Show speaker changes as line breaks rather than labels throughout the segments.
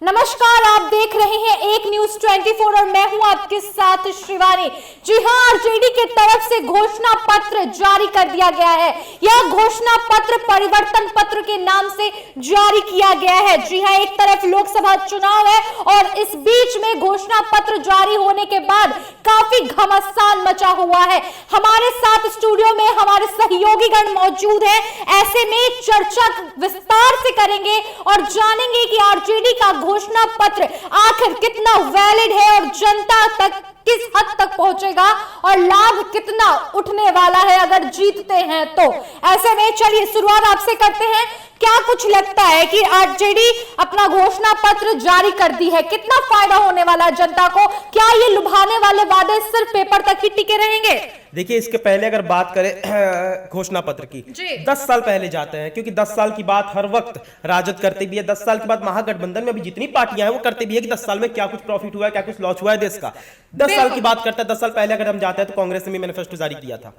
नमस्कार, आप देख रहे हैं एक न्यूज 24 और मैं हूं आपके साथ शिवानी। जी हां, आरजेडी के तरफ से घोषणा पत्र जारी कर दिया गया है। यह घोषणा पत्र परिवर्तन पत्र के नाम से जारी किया गया है। जी हां, एक तरफ लोकसभा चुनाव है और इस बीच में घोषणा पत्र जारी होने के बाद काफी घमासान मचा हुआ है। हमारे साथ स्टूडियो में हमारे सहयोगीगण मौजूद हैं। ऐसे में चर्चा विस्तार से करेंगे और जानेंगे कि आरजेडी का घोषणा पत्र आखिर कितना वैलिड है और जनता तक किस हद तक पहुंचेगा और लाभ कितना उठने वाला है अगर जीतते हैं तो। ऐसे में चलिए शुरुआत आपसे करते हैं। क्या कुछ लगता है कि आरजेडी अपना घोषणा पत्र जारी कर दी है, कितना फायदा होने वाला है जनता को? क्या ये लुभाने वाले वादे सिर्फ पेपर तक ही टिके रहेंगे?
देखिए, इसके पहले अगर बात करें घोषणा पत्र की, 10 साल पहले जाते हैं, क्योंकि 10 साल की बात हर वक्त राजद करते भी है। 10 साल के बाद महागठबंधन में भी जितनी पार्टियां हैं वो करते भी है कि 10 साल में क्या कुछ प्रॉफिट हुआ है, क्या कुछ लॉस हुआ है देश का। 10 साल की बात करते हैं। 10 साल पहले अगर हम जाते हैं तो कांग्रेस ने भी मैनिफेस्टो जारी किया था।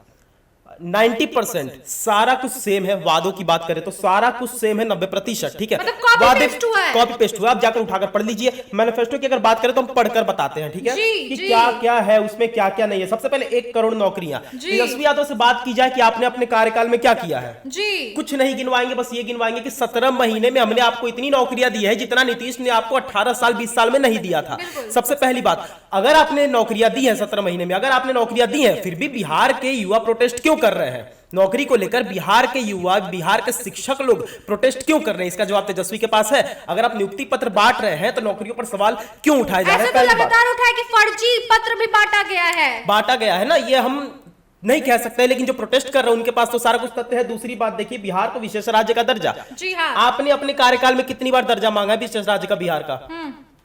90% सारा कुछ सेम है। वादों की बात करें तो सारा कुछ सेम है, 90%। ठीक है, वादे कॉपी पेस्ट हुआ। आप जाकर उठाकर पढ़ लीजिए। मैनिफेस्टो की अगर बात करें तो हम पढ़कर बताते हैं, ठीक है, कि क्या क्या है उसमें, क्या क्या नहीं है। सबसे पहले 1 करोड़ नौकरियां। तेजस्वी यादव से बात की जाए कि आपने अपने कार्यकाल में क्या किया है, कुछ नहीं गिनवाएंगे, बस ये गिनवाएंगे कि 17 महीने में हमने आपको इतनी नौकरियां दी है जितना नीतीश ने आपको 18 साल 20 साल में नहीं दिया था। सबसे पहली बात, अगर आपने नौकरियां दी है 17 महीने में, अगर आपने नौकरियां दी है, फिर भी बिहार के युवा प्रोटेस्ट क्यों कर रहे हैं? नौकरी को लेकर बिहार के युवा, बिहार के शिक्षक लोग प्रोटेस्ट क्यों कर रहे हैं? इसका जवाब तेजस्वी के पास है। अगर आप नियुक्ति पत्र बांट रहे हैं तो नौकरियों पर सवाल क्यों उठाए जा रहे हैं?
ऐसे तो लगातार उठाए कि फर्जी पत्र भी बांटा गया है
ना, ये हम नहीं कह सकते, लेकिन जो प्रोटेस्ट कर रहे हैं उनके पास तो सारा कुछ तथ्य है। दूसरी बात देखिए, बिहार को विशेष राज्य का दर्जा,
जी हाँ,
आपने अपने कार्यकाल में कितनी बार दर्जा मांगा है विशेष राज्य का बिहार का?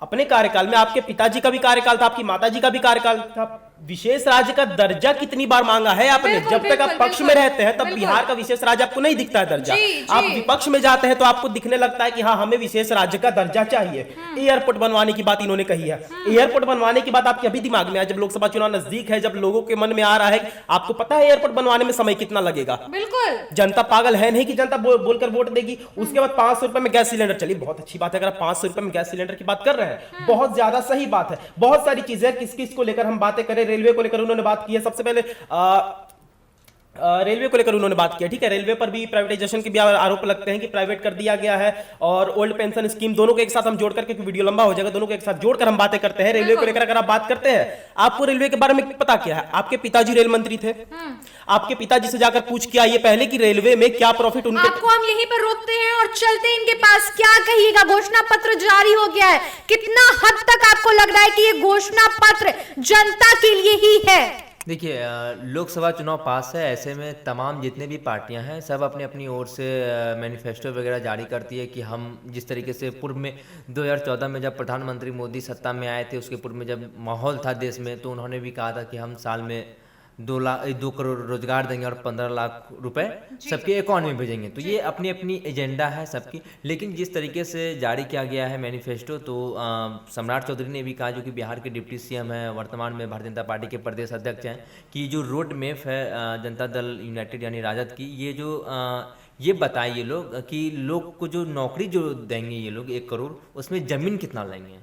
अपने कार्यकाल में आपके पिताजी का भी कार्यकाल था, आपकी माताजी का भी कार्यकाल था। विशेष राज्य का दर्जा कितनी बार मांगा है आपने? जब तक आप पक्ष में रहते हैं तब बिहार का विशेष राज्य आपको नहीं दिखता है दर्जा। आप विपक्ष में जाते हैं तो आपको दिखने लगता है कि हाँ, हमें विशेष राज्य का दर्जा चाहिए। एयरपोर्ट बनवाने की बात इन्होंने कही है। एयरपोर्ट बनवाने की बात आपके अभी दिमाग में आया जब लोकसभा चुनाव नजदीक है, जब लोगों के मन में आ रहा है। आपको पता है एयरपोर्ट बनवाने में समय कितना लगेगा?
बिल्कुल।
जनता पागल है नहीं कि जनता बोलकर वोट देगी। उसके बाद 500 रुपए में गैस सिलेंडर। चलिए, बहुत अच्छी बात है अगर आप 500 रुपए में गैस सिलेंडर की बात कर रहे हैं, बहुत ज्यादा सही बात है। बहुत सारी चीजें किस किस को लेकर हम बातें करें। रेलवे को लेकर उन्होंने बात की है। सबसे पहले रेलवे को लेकर उन्होंने बात किया, ठीक है। रेलवे पर भी प्राइवेटाइजेशन के भी आरोप लगते हैं कि प्राइवेट कर दिया गया है, और ओल्ड पेंशन स्कीम, दोनों को एक साथ हम जोड़कर, क्योंकि वीडियो लंबा हो जाएगा, दोनों को एक साथ जोड़कर हम बातें करते हैं। रेलवे को लेकर अगर आप बात करते हैं, आपको रेलवे के बारे में पता क्या है? आपके पिताजी रेल मंत्री थे। आपके पिताजी से जाकर पूछ के आइए पहले कि रेलवे में क्या प्रॉफिट उनके।
आपको हम यहीं पर रोकते हैं और चलते हैं इनके पास। क्या कहिएगा, घोषणा पत्र जारी हो गया है, कितना हद तक आपको लग रहा है कि ये घोषणा पत्र जनता के लिए ही है?
देखिए, लोकसभा चुनाव पास है। ऐसे में तमाम जितने भी पार्टियां हैं सब अपनी अपनी ओर से मैनिफेस्टो वगैरह जारी करती है कि हम जिस तरीके से पूर्व में 2014 में जब प्रधानमंत्री मोदी सत्ता में आए थे, उसके पूर्व में जब माहौल था देश में, तो उन्होंने भी कहा था कि हम साल में 2 करोड़ रोजगार देंगे और 15 लाख रुपए सबके अकाउंट में भेजेंगे। तो ये अपनी अपनी एजेंडा है सबकी। लेकिन जिस तरीके से जारी किया गया है मैनिफेस्टो, तो सम्राट चौधरी ने भी कहा, जो कि बिहार के डिप्टी सीएम है, वर्तमान में भारतीय जनता पार्टी के प्रदेश अध्यक्ष हैं, कि जो रोड मैप है जनता दल यूनाइटेड यानी राजद की, ये बताए ये लोग कि लोग को जो नौकरी जो देंगे ये लोग 1 करोड़, उसमें जमीन कितना लेंगे।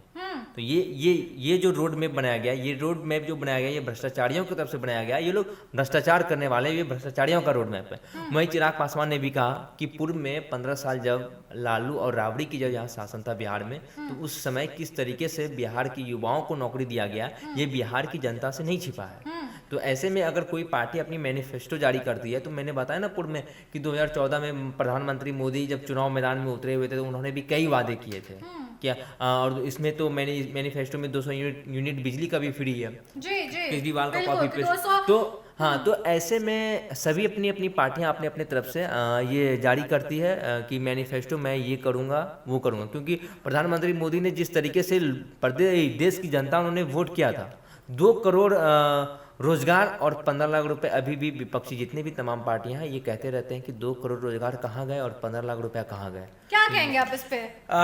तो ये जो रोड मैप बनाया गया, ये रोड मैप जो बनाया गया, ये भ्रष्टाचारियों की तरफ से बनाया गया। ये लोग भ्रष्टाचार करने वाले, ये भ्रष्टाचारियों का रोड मैप है। वहीं चिराग पासवान ने भी कहा कि पूर्व में 15 साल जब लालू और राबड़ी की जब यहाँ शासन था बिहार में, तो उस समय किस तरीके से बिहार के युवाओं को नौकरी दिया गया, ये बिहार की जनता से नहीं छिपा है। तो ऐसे में अगर कोई पार्टी अपनी मैनिफेस्टो जारी करती है, तो मैंने बताया ना पूर्व में कि 2014 में प्रधानमंत्री मोदी जब चुनाव मैदान में उतरे हुए थे, तो उन्होंने भी कई वादे किए थे क्या। और इसमें तो मैनिफेस्टो में 200 यूनिट बिजली का भी फ्री है, केजरीवाल का कॉपी पेस्ट। तो हाँ, तो ऐसे में सभी अपनी अपनी पार्टियां अपने अपने तरफ से ये जारी करती है कि मैनिफेस्टो मैं ये करूँगा वो करूँगा। क्योंकि प्रधानमंत्री मोदी ने जिस तरीके से देश की जनता उन्होंने वोट किया था, 2 करोड़ रोजगार और 15 लाख रुपए, अभी भी विपक्षी जितने भी तमाम पार्टियां हैं ये कहते रहते हैं कि 2 करोड़ रोजगार कहाँ गए और 15 लाख रुपया कहाँ गए।
क्या कहेंगे आप इस पे?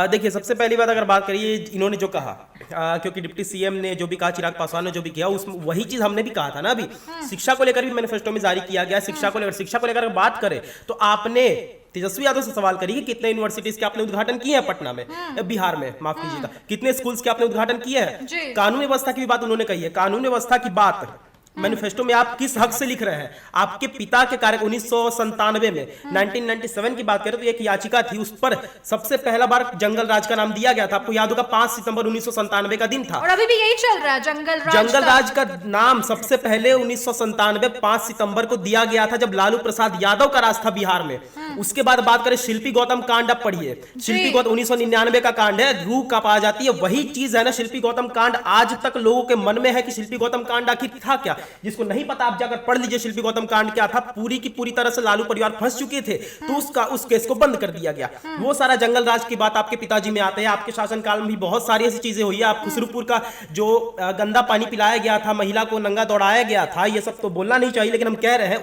देखिए, सबसे पहली बात अगर बात करिए, इन्होंने जो कहा, क्योंकि डिप्टी सीएम ने जो भी कहा, चिराग पासवान ने जो भी किया, उसमें वही चीज हमने भी कहा था ना। अभी शिक्षा को लेकर भी मैनिफेस्टो में जारी किया गया। शिक्षा को लेकर बात करें तो आपने तेजस्वी यादव से सवाल करिए कितने यूनिवर्सिटीज के आपने उद्घाटन किए हैं पटना में, बिहार में, माफ कीजिएगा, कितने स्कूल्स के आपने उद्घाटन किए हैं। कानून व्यवस्था की भी बात उन्होंने कही है। कानून व्यवस्था की बात मैनिफेस्टो में आप किस हक से लिख रहे हैं? आपके पिता के कार्य 1997 में 1997 की बात करें तो एक याचिका थी, उस पर सबसे पहला बार जंगल राज का नाम दिया गया था। आपको याद होगा 5 सितंबर 1997 का दिन था,
और अभी भी यही चल रहा है
जंगल राज का नाम सबसे पहले 1997 5 सितंबर को दिया गया था, जब लालू प्रसाद यादव का राज था बिहार में। उसके बाद बात करें शिल्पी गौतम कांड, आप पढ़िए, शिल्पी गौतम 1999 का कांड है, रूह कांप आ जाती है। वही चीज है ना शिल्पी गौतम कांड, आज तक लोगों के मन में है कि शिल्पी गौतम कांड आखिर था क्या। जिसको नहीं पता आप जाकर पढ़ लीजिए शिल्पी गौतम कांड क्या था। पूरी की पूरी तरह से लालू परिवार फंस चुके थे, तो उस केस को बंद कर दिया गया। वो सारा जंगल राज की बात आपके पिताजी में आते हैं। आपके शासनकाल में भी बहुत सारी ऐसी चीजें हुई है। आप खुसरूपुर का जो गंदा पानी पिलाया गया था, महिला को नंगा दौड़ाया गया था, ये सब तो बोलना नहीं चाहिए, लेकिन हम कह रहे हैं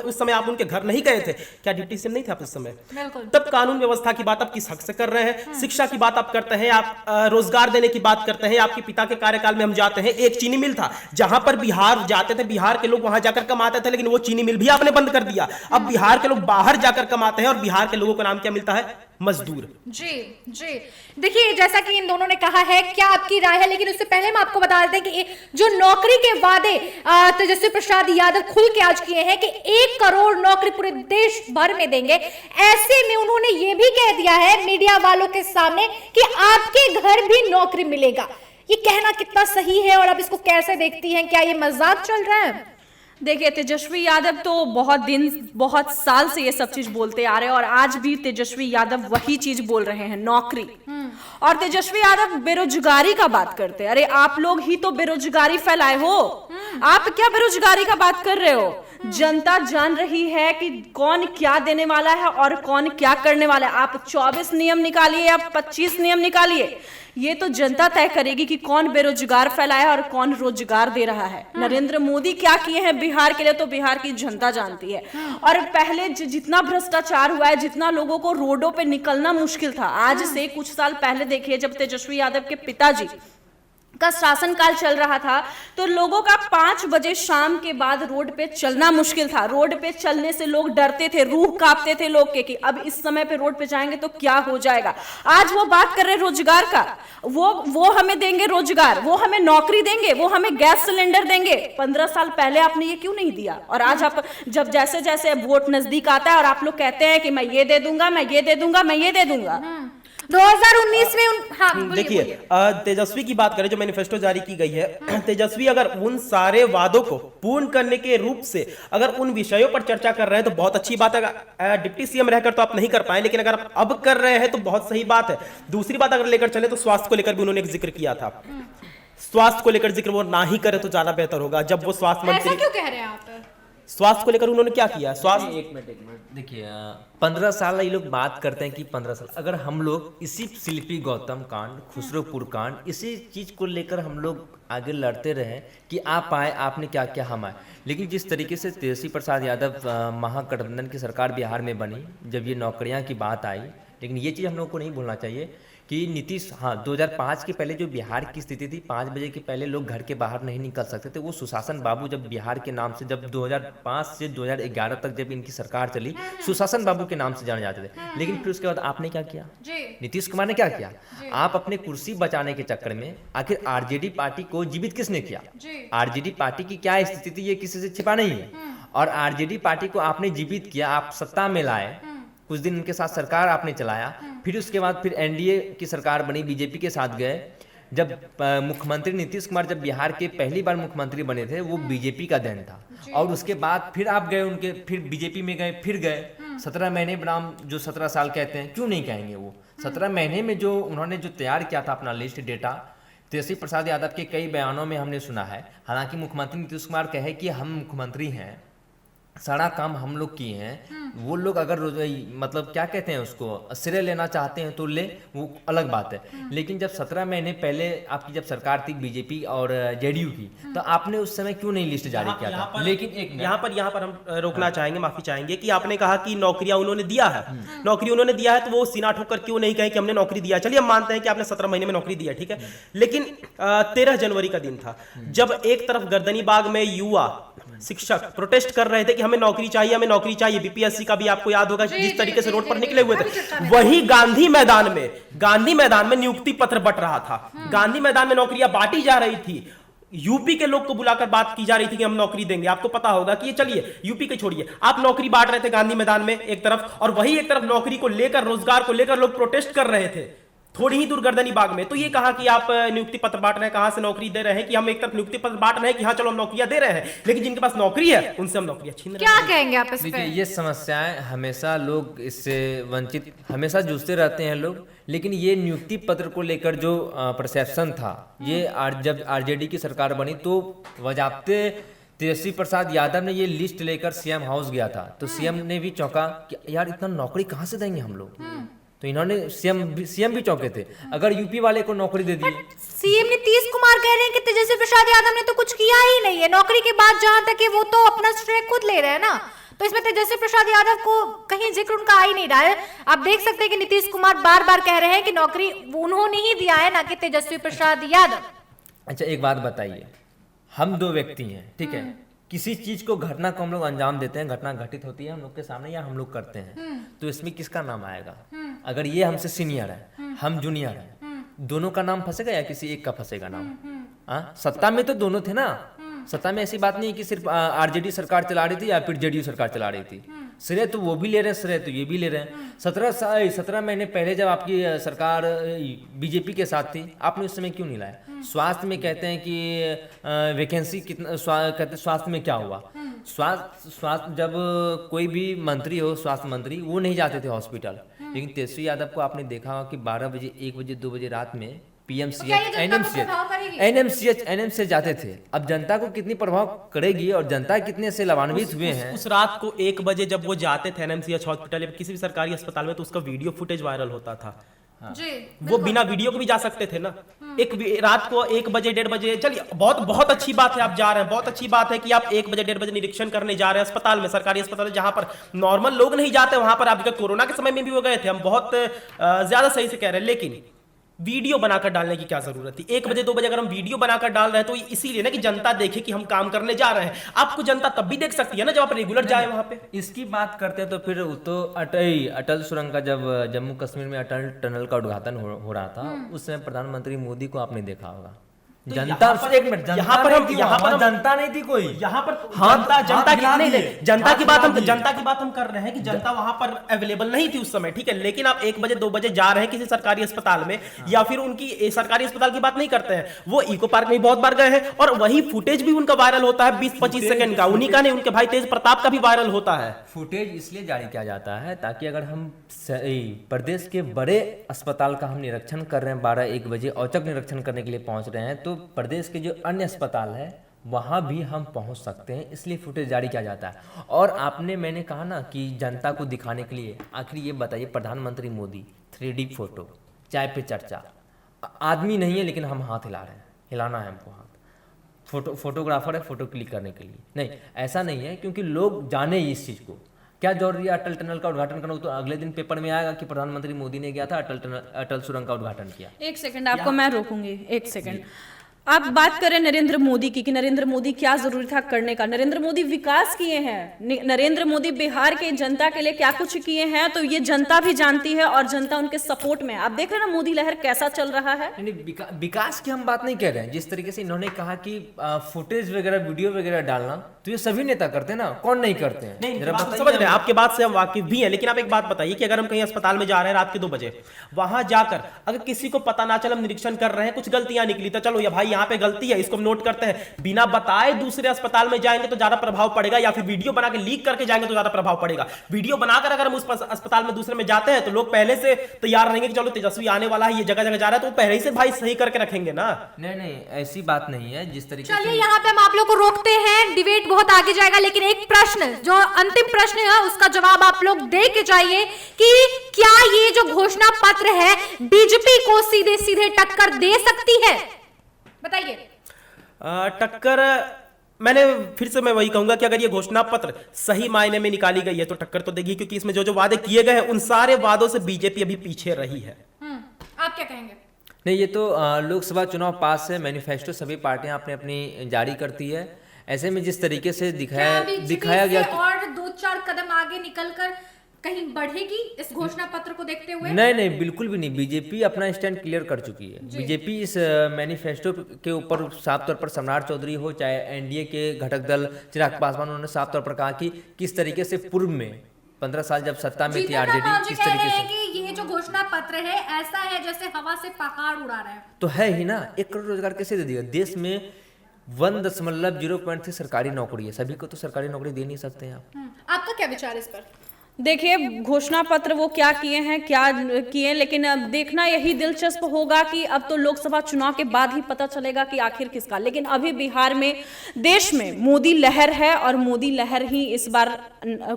उस समय आप उनके घर नहीं गए थे क्या? डिप्टी सीएम नहीं थे आप उस समय? तब कानून व्यवस्था की बात आप किस हक से कर रहे हैं? शिक्षा की बात आप करते हैं, आप रोजगार देने की बात करते हैं। आपके पिता के कार्यकाल में हम जाते हैं, एक चीनी मिल था जहां पर बिहार जाते थे, बिहार के लोग वहां जाकर कमाते थे, लेकिन वो चीनी मिल भी आपने बंद कर दिया। अब बिहार के लोग बाहर जाकर कमाते हैं और बिहार के लोगों का नाम क्या मिलता है? मजदूर।
जी जी, देखिए जैसा कि इन दोनों ने कहा है, क्या आपकी राय है? लेकिन उससे पहले हम आपको बता देते हैं कि जो नौकरी के वादे तेजस्वी प्रसाद यादव खुल के आज किए हैं कि 1 करोड़ नौकरी पूरे देश भर में देंगे। ऐसे में उन्होंने ये भी कह दिया है मीडिया वालों के सामने कि आपके घर भी नौकरी मिलेगा। ये कहना कितना सही है और आप इसको कैसे देखती हैं? क्या ये मजाक चल रहा है?
देखिए, तेजस्वी यादव तो बहुत साल से ये सब चीज बोलते आ रहे हैं और आज भी तेजस्वी यादव वही चीज बोल रहे हैं, नौकरी। और तेजस्वी यादव बेरोजगारी का बात करते हैं। अरे आप लोग ही तो बेरोजगारी फैलाए हो, आप क्या बेरोजगारी का बात कर रहे हो? जनता जान रही है कि कौन क्या देने वाला है और कौन क्या करने वाला है। आप 24 नियम निकालिए या 25 नियम निकालिए, ये तो जनता तय करेगी कि कौन बेरोजगार फैलाया और कौन रोजगार दे रहा है। नरेंद्र मोदी क्या किए हैं बिहार के लिए तो बिहार की जनता जानती है। और पहले जितना भ्रष्टाचार हुआ है, जितना लोगों को रोडों पे निकलना मुश्किल था, आज से कुछ साल पहले देखिए जब तेजस्वी यादव के पिताजी का शासनकाल चल रहा था तो लोगों का 5 बजे शाम के बाद रोड पे चलना मुश्किल था। रोड पे चलने से लोग डरते थे, रूह कांपते थे लोग के कि अब इस समय पे रोड पे जाएंगे तो क्या हो जाएगा। आज वो बात कर रहे रोजगार का, वो हमें देंगे रोजगार, वो हमें नौकरी देंगे, वो हमें गैस सिलेंडर देंगे। 15 साल पहले आपने ये क्यों नहीं दिया? और आज आप जब जैसे जैसे वोट नजदीक आता है और आप लोग कहते हैं कि मैं ये दे दूंगा, मैं ये दे दूंगा, मैं ये दे दूंगा।
2019 में हाँ,
देखिए तेजस्वी की बात करें जो मैनिफेस्टो जारी की गई है, तेजस्वी अगर उन सारे वादों को पूर्ण करने के रूप से अगर उन विषयों पर चर्चा कर रहे हैं तो बहुत अच्छी बात है। डिप्टी सीएम रहकर तो आप नहीं कर पाए, लेकिन अगर आप अब कर रहे हैं तो बहुत सही बात है। दूसरी बात अगर लेकर चले तो स्वास्थ्य को लेकर भी उन्होंने एक जिक्र किया था। स्वास्थ्य को लेकर जिक्र वो ना ही करे तो ज्यादा बेहतर होगा। जब वो स्वास्थ्य मंत्री,
क्यों कह रहे हैं आप?
स्वास्थ्य को लेकर उन्होंने क्या किया? स्वास्थ्य
एक मिनट देखिए, 15 साल ये लोग बात करते हैं कि 15 साल, अगर हम लोग इसी शिल्पी गौतम कांड, खुसरोपुर कांड, इसी चीज को लेकर हम लोग आगे लड़ते रहे कि आप आए, आपने क्या किया, हम आए। लेकिन जिस तरीके से तेजस्वी प्रसाद यादव महागठबंधन की सरकार बिहार में बनी, जब ये नौकरियां की बात आई, लेकिन ये चीज़ हम लोग को नहीं भूलना चाहिए कि नीतीश, हाँ 2005 के पहले जो बिहार की स्थिति थी, 5 बजे के पहले लोग घर के बाहर नहीं निकल सकते थे। वो सुशासन बाबू जब बिहार के नाम से, जब 2005 से 2011 तक जब इनकी सरकार चली, सुशासन बाबू के नाम से जाने जाते थे। लेकिन फिर उसके बाद आपने क्या किया? नीतीश कुमार ने क्या किया? आप अपने कुर्सी बचाने के चक्कर में, आखिर आरजेडी पार्टी को जीवित किसने किया? आरजेडी पार्टी की क्या स्थिति थी ये किसी से छिपा नहीं है। और आरजेडी पार्टी को आपने जीवित किया, आप सत्ता में लाए, कुछ दिन उनके साथ सरकार आपने चलाया, फिर उसके बाद फिर एनडीए की सरकार बनी, बीजेपी के साथ गए। जब मुख्यमंत्री नीतीश कुमार जब बिहार के पहली बार मुख्यमंत्री बने थे, वो बीजेपी का देन था। और उसके बाद फिर आप गए उनके, फिर बीजेपी में गए, फिर गए 17 महीने बनाम जो 17 साल कहते हैं, क्यों नहीं कहेंगे वो 17 महीने में जो उन्होंने जो तैयार किया था अपना लिस्ट डेटा, तेजस्वी प्रसाद यादव के कई बयानों में हमने सुना है। हालांकि मुख्यमंत्री नीतीश कुमार कहे कि हम मुख्यमंत्री हैं, सारा काम हम लोग किए हैं, वो लोग अगर मतलब क्या कहते हैं उसको, श्रेय लेना चाहते हैं तो ले, वो अलग बात है। लेकिन जब 17 महीने पहले आपकी जब सरकार थी बीजेपी और जेडीयू की, तो आपने उस समय क्यों नहीं लिस्ट जारी किया था? लेकिन एक यहाँ पर हम रोकना चाहेंगे, माफी चाहेंगे कि आपने कहा कि नौकरियां उन्होंने दिया है, नौकरी उन्होंने दिया है, तो वो सीना ठोकर क्यों नहीं कहे कि हमने नौकरी दिया? चलिए हम मानते हैं कि आपने 17 महीने में नौकरी दिया, ठीक है। लेकिन 13 जनवरी का दिन था जब एक तरफ गर्दनीबाग में युवा
शिक्षक प्रोटेस्ट कर रहे थे कि हमें नौकरी चाहिए, हमें नौकरी चाहिए। बीपीएससी का भी आपको याद होगा जिस तरीके से रोड पर निकले हुए थे, वही गांधी मैदान में नियुक्ति पत्र बंट रहा था। गांधी मैदान में नौकरियां बांटी जा रही थी। यूपी के लोग को बुलाकर बात की जा रही थी कि हम नौकरी देंगे। आपको पता होगा कि ये चलिए यूपी के छोड़िए, आप नौकरी बांट रहे थे गांधी मैदान में एक तरफ, और वही एक तरफ नौकरी को लेकर, रोजगार को लेकर लोग प्रोटेस्ट कर रहे थे थोड़ी ही दूर गर्दनी बाग में। तो ये कहा कि आप नियुक्ति पत्र बांट रहे हैं, कहां से नौकरी दे रहे हैं, कि हम एक तरफ नियुक्ति पत्र बांट रहे हैं कि हाँ चलो हम नौकरियां दे रहे हैं, लेकिन जिनके पास नौकरी है उनसे हम नौकरियां छीन रहे हैं।
क्या कहेंगे आप इस
देखिए,
पे?
ये समस्याएं हमेशा लोग इससे वंचित हमेशा जूझते रहते हैं लोग। लेकिन ये नियुक्ति पत्र को लेकर जो परसेप्शन था, ये जब आरजेडी की सरकार बनी तो बजाबते तेजस्वी प्रसाद यादव ने ये लिस्ट लेकर सीएम हाउस गया था, तो सीएम ने भी चौंका कि यार इतना नौकरी कहाँ से देंगे हम लोग। तो इन्होंने सीएम भी चौंके थे, अगर यूपी वाले को नौकरी दे दी।
सीएम नीतीश कुमार कह रहे हैं कि तेजस्वी प्रसाद यादव ने तो कुछ किया ही नहीं है नौकरी के बाद, जहां तक है वो तो अपना श्रेय खुद ले रहे हैं ना। तो इसमें तेजस्वी प्रसाद यादव को कहीं जिक्र उनका आ ही नहीं रहा है। आप देख सकते हैं कि नीतीश कुमार बार बार कह रहे हैं कि नौकरी उन्होंने ही दिया है, ना कि तेजस्वी प्रसाद यादव।
अच्छा, एक बात बताइए, हम दो व्यक्ति हैं, ठीक है, किसी चीज को, घटना को हम लोग अंजाम देते हैं, घटना घटित होती है हम लोग के सामने या हम लोग करते हैं, तो इसमें किसका नाम आएगा? अगर ये हमसे सीनियर है, हम जूनियर हैं, दोनों का नाम फंसेगा या किसी एक का फंसेगा नाम? सत्ता में तो दोनों थे ना। सत्ता में ऐसी बात नहीं है कि सिर्फ आरजेडी सरकार चला रही थी या फिर जेडीयू सरकार चला रही थी। श्रेय तो वो भी ले रहे हैं, श्रेय तो ये भी ले रहे हैं। 17 महीने पहले जब आपकी सरकार बीजेपी के साथ थी, आपने उस समय क्यों नहीं लाया? स्वास्थ्य में कहते हैं कि वैकेंसी कितना, कहते स्वास्थ्य में क्या हुआ? स्वास्थ्य जब कोई भी मंत्री हो, स्वास्थ्य मंत्री, वो नहीं जाते थे हॉस्पिटल। लेकिन तेजस्वी यादव को आपने देखा होगा कि 12 बजे, 1 बजे, 2 बजे रात में पीएमसीएच, एनएमसीएच जाते थे। अब जनता को कितनी प्रभाव करेगी और जनता कितने से लाभान्वित हुए हैं।
उस रात को 1 बजे जब वो जाते थे एनएमसीएच हॉस्पिटल या किसी भी सरकारी अस्पताल में, तो उसका वीडियो फुटेज वायरल होता था।
जी,
वो बिना वीडियो को भी जा सकते थे ना। एक रात को 1 बजे, 1:30 बजे, चलिए बहुत अच्छी बात है आप जा रहे हैं, बहुत अच्छी बात है कि आप 1 बजे, 1:30 बजे निरीक्षण करने जा रहे हैं अस्पताल में, सरकारी अस्पताल जहां पर नॉर्मल लोग नहीं जाते, वहां पर आप कोरोना के समय में भी वो गए थे। हम बहुत ज्यादा सही से कह रहे हैं, लेकिन वीडियो बनाकर डालने की क्या जरूरत थी? 1 बजे, 2 बजे अगर हम वीडियो बनाकर डाल रहे हैं तो इसीलिए ना कि जनता देखे कि हम काम करने जा रहे हैं। आपको जनता तब भी देख सकती है ना जब आप रेगुलर जाए वहां पे।
इसकी बात करते हैं तो फिर तो अटल सुरंग का, जब जम्मू कश्मीर में अटल टनल का उद्घाटन हो रहा था, उस समय प्रधानमंत्री मोदी को आपने देखा होगा। जनता, एक मिनट, यहाँ पर जनता नहीं थी कोई, यहाँ पर जनता की बात हम कर रहे हैं कि जनता वहां पर अवेलेबल नहीं थी उस समय, ठीक है। लेकिन आप 1 बजे, 2 बजे जा रहे हैं किसी सरकारी अस्पताल में, या फिर उनकी सरकारी अस्पताल की बात नहीं करते हैं, वो इको पार्क में बहुत बार गए हैं, और वही फुटेज भी उनका वायरल होता है 20-25 सेकंड का। उन्हीं का नहीं, उनके भाई तेज प्रताप का भी वायरल होता है। फुटेज इसलिए जारी किया जाता है ताकि अगर हम प्रदेश के बड़े अस्पताल का हम निरीक्षण कर रहे हैं, 12-1 बजे औचक निरीक्षण करने के लिए पहुंच रहे हैं, तो प्रदेश के जो अन्य अस्पताल है वहां भी हम पहुंच सकते हैं, इसलिए फुटेज जारी किया जाता है। और मैंने कहा ना कि जनता को दिखाने के लिए, आखिर ये बताइए, प्रधानमंत्री मोदी 3D फोटो, चाय पे चर्चा, आदमी नहीं है लेकिन हम हाथ हिला रहे हैं, हिलाना है हमको हाथ, फोटोग्राफर है फोटो क्लिक करने के लिए, नहीं ऐसा नहीं है, क्योंकि लोग जाने इस चीज को। क्या जरूरी है अटल टनल का उद्घाटन करना? तो अगले दिन पेपर में आएगा कि प्रधानमंत्री मोदी ने गया था, अटल सुरंग का उद्घाटन किया।
1 सेकंड आपको मैं रोकूंगी, 1 सेकंड। आप बात करें नरेंद्र मोदी की कि नरेंद्र मोदी क्या जरूरी था करने का। नरेंद्र मोदी विकास किए हैं, नरेंद्र मोदी बिहार के जनता के लिए क्या कुछ किए हैं, तो ये जनता भी जानती है और जनता उनके सपोर्ट में। आप देख रहे हैं ना मोदी लहर कैसा चल रहा है।
विकास की हम बात नहीं कह रहे हैं। जिस तरीके से इन्होंने कहा कि फुटेज वगैरह, वीडियो वगैरह डालना, तो ये सभी नेता करते हैं ना, कौन नहीं करते हैं?
नहीं, समझ रहे हैं, आपके बात से हम वाकिफ भी हैं, लेकिन आप एक बात बताइए कि अगर हम कहीं अस्पताल में जा रहे हैं रात के 2 बजे, वहां जाकर अगर किसी को पता ना चले, हम निरीक्षण कर रहे हैं, कुछ गलतियां निकली, तो चलो या भाई यहाँ पे गलती है, इसको नोट करते हैं, बिना बताए दूसरे अस्पताल में जाएंगे तो ज्यादा प्रभाव पड़ेगा, या फिर वीडियो बना के लीक करके जाएंगे तो ज्यादा प्रभाव पड़ेगा। वीडियो बनाकर अगर हम उस अस्पताल में दूसरे में जाते हैं तो लोग पहले से तैयार रहेंगे कि चलो तेजस्वी आने वाला है, ये जगह जगह जा रहा है, तो वो पहले ही से भाई सही करके रखेंगे ना।
नहीं, ऐसी बात नहीं है। जिस तरीके
चलिए यहाँ पे हम आप लोग को रोकते हैं, डिबेट बहुत आगे जाएगा, लेकिन एक प्रश्न, जो अंतिम प्रश्न है उसका जवाब आप लोग दे के जाइए कि क्या ये जो घोषणा पत्र है बीजेपी को सीधे सीधे टक्कर दे सकती है? बताइए।
टक्कर, फिर से मैं वही कहूंगा कि अगर ये घोषणा पत्र सही मायने में निकाली गई है तो टक्कर तो देगी, क्योंकि इसमें जो वादे किए गए हैं उन सारे वादों से बीजेपी अभी पीछे रही है।
आप क्या कहेंगे?
नहीं, ये तो लोकसभा चुनाव पास है, मैनिफेस्टो सभी पार्टियां अपनी अपनी जारी करती है। ऐसे में जिस तरीके से
क्या
दिखाया गया कि
और 2-4 कदम आगे निकलकर कहीं बढ़ेगी इस घोषणा पत्र को देखते हुए?
नहीं, बिल्कुल भी नहीं। बीजेपी अपना स्टैंड क्लियर कर चुकी है। बीजेपी इस मैनिफेस्टो के ऊपर साफ तौर पर सम्राट चौधरी हो चाहे एनडीए के घटक दल चिराग पासवान, उन्होंने साफ तौर पर कहा कि किस तरीके से पूर्व में 15 साल जब सत्ता में थी आरजेडी, किस तरीके से
कि ये जो घोषणा पत्र है ऐसा है जैसे हवा से पहाड़ उड़ा रहा है।
तो है ही ना। 1 करोड़ रोजगार कैसे दे दिया? देश में 1.0 सरकारी नौकरी है, सभी को तो सरकारी नौकरी दे नहीं सकते हैं आप।
आपका क्या विचार इस पर?
देखिए, घोषणा पत्र वो क्या किए, लेकिन अब देखना यही दिलचस्प होगा कि अब तो लोकसभा चुनाव के बाद ही पता चलेगा कि आखिर किसका। लेकिन अभी बिहार में, देश में मोदी लहर है और मोदी लहर ही इस बार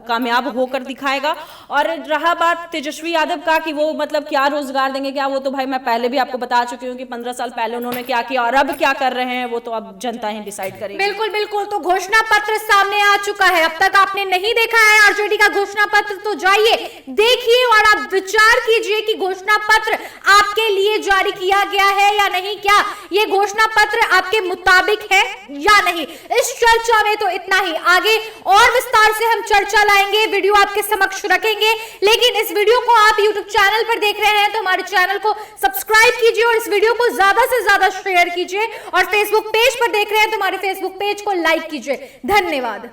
कामयाब होकर दिखाएगा। और रहा बात तेजस्वी यादव का कि वो मतलब क्या रोजगार देंगे क्या, वो तो भाई मैं पहले भी आपको बता चुकी हूँ कि 15 साल पहले उन्होंने क्या किया और अब क्या कर रहे हैं वो तो अब जनता ही डिसाइड करेगी।
बिल्कुल। तो घोषणा पत्र सामने आ चुका है। अब तक आपने नहीं देखा है आरजेडी का घोषणा पत्र तो जाइए देखिए और आप विचार कीजिए कि घोषणा पत्र आपके लिए जारी किया गया है या नहीं। क्या ये घोषणा पत्र आपके मुताबिक है या नहीं? इस चर्चा में तो इतना ही। आगे और विस्तार से हम चर्चा लाएंगे, वीडियो आपके समक्ष रखेंगे। लेकिन इस वीडियो को आप YouTube चैनल पर देख रहे हैं तो हमारे चैनल को सब्सक्राइब कीजिए और इस वीडियो को ज्यादा से ज्यादा शेयर कीजिए। और फेसबुक पेज पर देख रहे हैं तो हमारे फेसबुक पेज को लाइक कीजिए। धन्यवाद।